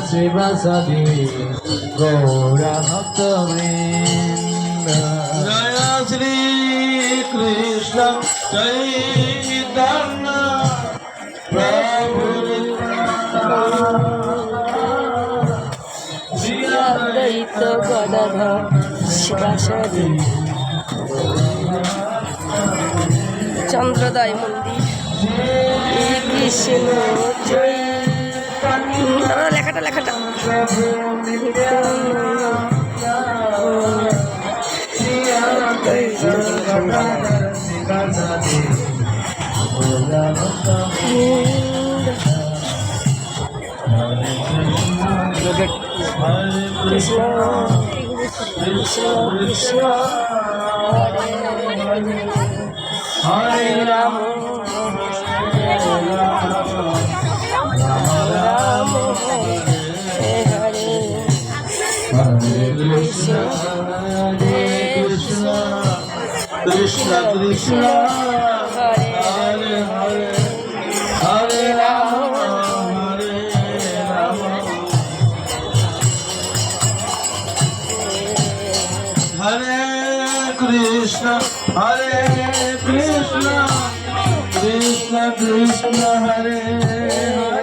শিবাসাদি গৌরা ভক্তবৃন্দ জয় শ্রী কৃষ্ণ চৈতন্য প্রভু দ্বৈত গদাধর শিবাসাদি চন্দ্রোদয় মন্দির কৃষ্ণ লেখাটা কৃষ্ণ কৃষ্ণ হরে রাম রাম হরে হরে কৃষ্ণ কৃষ্ণ কৃষ্ণ কৃষ্ণ হরে হরে হরে হরে রাম হরে রাম হরে কৃষ্ণ কৃষ্ণ কৃষ্ণ হরে হরে